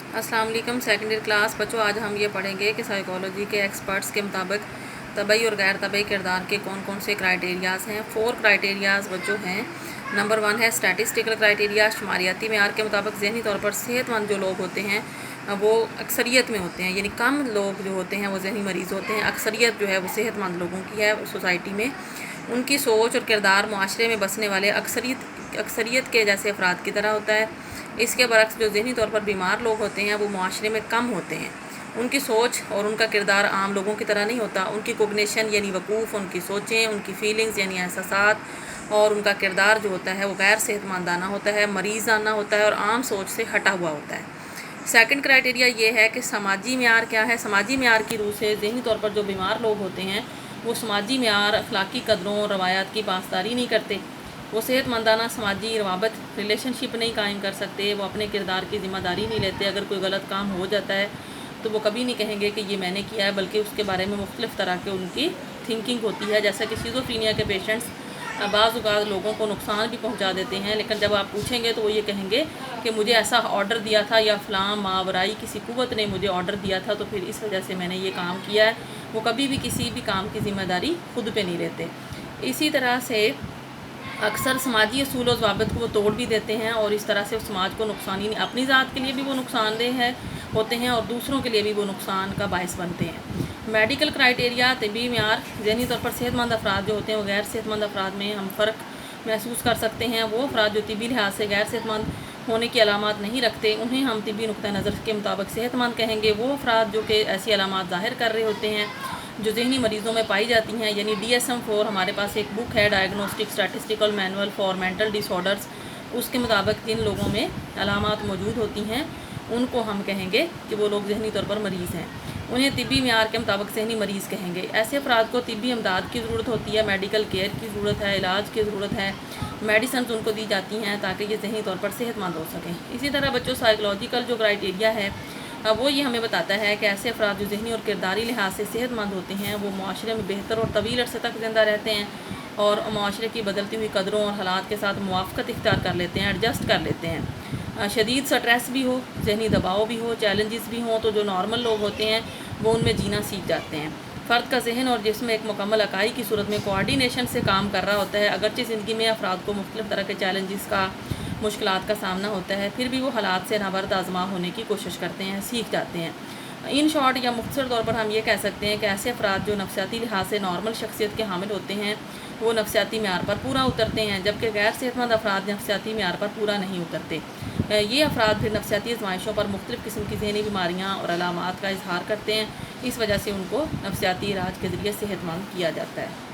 अस्सलाम वालेकुम secondary class बच्चों, आज हम ये पढ़ेंगे कि साइकोलॉजी के एक्सपर्ट्स के मुताबिक तबई और गैर तबई किरदार के कौन कौन से क्राइटेरियाज़ हैं। 4 क्राइटेरियाज़ बच्चों हैं। नंबर 1 है स्टैटिस्टिकल क्राइटेरिया। शुमारियाती मेयार के मुताबिक जहनी तौर पर सेहतमंद जो लोग होते हैं वो अक्सरियत में होते हैं, यानी कम लोग जो होते हैं वो जहनी मरीज़ होते हैं। अक्सरियत जो है वो सेहतमंद लोगों की है सोसाइटी में। उनकी सोच और किरदार मुआशरे में बसने वाले अक्सरियत के जैसे अफराद की तरह होता है। इसके बरक्स जो ज़हनी तौर पर बीमार लोग होते हैं वो मुआशरे में कम होते हैं। उनकी सोच और उनका किरदार आम लोगों की तरह नहीं होता। उनकी कोग्निशन यानी वकूफ़, उनकी सोचें, उनकी फ़ीलिंग्स यानी एहसासात और उनका किरदार जो होता है वो गैर सेहतमंदाना होता है, मरीज़ाना होता है और आम सोच से हटा हुआ होता है। सेकंड क्राइटेरिया ये है कि समाजी मेयार क्या है। समाजी मेयार की रूह से ज़हनी तौर पर जो बीमार लोग होते हैं वो समाजी मेयार, अखलाकी कदरों और रवायात की पासदारी नहीं करते। वो सेहतमंदाना समाजी रवाबत, रिलेशनशिप नहीं कायम कर सकते। वो अपने किरदार की ज़िम्मेदारी नहीं लेते। अगर कोई गलत काम हो जाता है तो वो कभी नहीं कहेंगे कि ये मैंने किया है, बल्कि उसके बारे में मुख्तलिफ़ तरह के उनकी थिंकिंग होती है। जैसा कि शिज़ोफ्रेनिया के पेशेंट्स बाज़ औक़ात लोगों को नुकसान भी पहुंचा देते हैं, लेकिन जब आप पूछेंगे तो वो ये कहेंगे कि मुझे ऐसा ऑर्डर दिया था या फ़लाँ मावराई किसी क़ुव्वत ने मुझे ऑर्डर दिया था, तो फिर इस वजह से मैंने ये काम किया है। वो कभी भी किसी भी काम की ज़िम्मेदारी खुद पे नहीं लेते। इसी तरह से अक्सर समाजी असूल व ज़वाबित को वो तोड़ भी देते हैं और इस तरह से समाज को नुकसान ही, अपनी ज़ात के लिए भी वो नुकसानदेह होते हैं और दूसरों के लिए भी वो नुकसान का बायस बनते हैं। मेडिकल क्राइटेरिया, तिबी मेयार। ज़हनी तौर पर सेहतमंद अफराद जो होते हैं वो गैर सेहतमंद अफराद में हम फ़र्क महसूस कर सकते हैं। वो अफराद जो तिबी लिहाज से गैर सेहतमंद होने की अलामात नहीं रखते उन्हें हम तिबी नुक्ता नज़र के मुताबिक सेहतमंद कहेंगे। वो अफराद जो कि ऐसी अलामात ज़ाहिर कर रहे होते हैं जो ज़हनी मरीज़ों में पाई जाती हैं, यानी DSM-4 हमारे पास एक बुक है, diagnostic statistical manual for mental disorders. उसके मुताबिक जिन लोगों में अलामात मौजूद होती हैं उनको हम कहेंगे कि वो लोग ज़हनी तौर पर मरीज़ हैं। उन्हें तिब्बी मेयार के मुताबिक ज़हनी मरीज़ कहेंगे। ऐसे अफराद को तिब्बी इमदाद की ज़रूरत होती है, मेडिकल केयर की ज़रूरत है, इलाज की ज़रूरत है, मेडिसिन उनको दी जाती हैं ताकि ये ज़हनी तौर पर सेहतमंद हो सकें। इसी तरह बच्चों साइकोलॉजिकल जो क्राइटेरिया है वो ये हमें बताता है कि ऐसे अफराद जो ज़हनी और किरदारी लिहाज से सेहतमंद होते हैं वो मुआशरे में बेहतर और तवील अरसे तक ज़िंदा रहते हैं और मुआशरे की बदलती हुई कदरों और हालात के साथ मुवाफ़क़त इख्तियार कर लेते हैं, एडजस्ट कर लेते हैं। शदीद स्ट्रेस भी हो, ज़हनी दबाव भी हो, चैलेंजेस भी हों तो जो नॉर्मल लोग होते हैं वो उनमें जीना सीख जाते हैं। फ़र्द का जहन और जिस्म एक मुकम्मल इकाई की सूरत में कोऑर्डिनेशन से काम कर रहा होता है। अगरचे ज़िंदगी में अफराद को मुख्तलिफ़ तरह के चैलेंजेस का, मुश्किलात का सामना होता है, फिर भी वो हालात से नाबर्द आज़मा होने की कोशिश करते हैं, सीख जाते हैं। इन शॉर्ट या मुख्तसर तौर पर हम ये कह सकते हैं कि ऐसे अफराद जो नफसियाती लिहाज से नॉर्मल शख्सियत के हामिल होते हैं वो नफसियाती मेयार पर पूरा उतरते हैं, जबकि गैर सेहतमंद अफराद नफसियाती मेयार पर पूरा नहीं उतरते। ये अफराद फिर नफसियाती आजमाइशों पर मुख्तलिफ़ किस्म की ज़हनी बीमारियाँ और अलामात का इजहार करते हैं। इस वजह से उनको नफसियाती इलाज के ज़रिए सेहतमंद किया जाता है।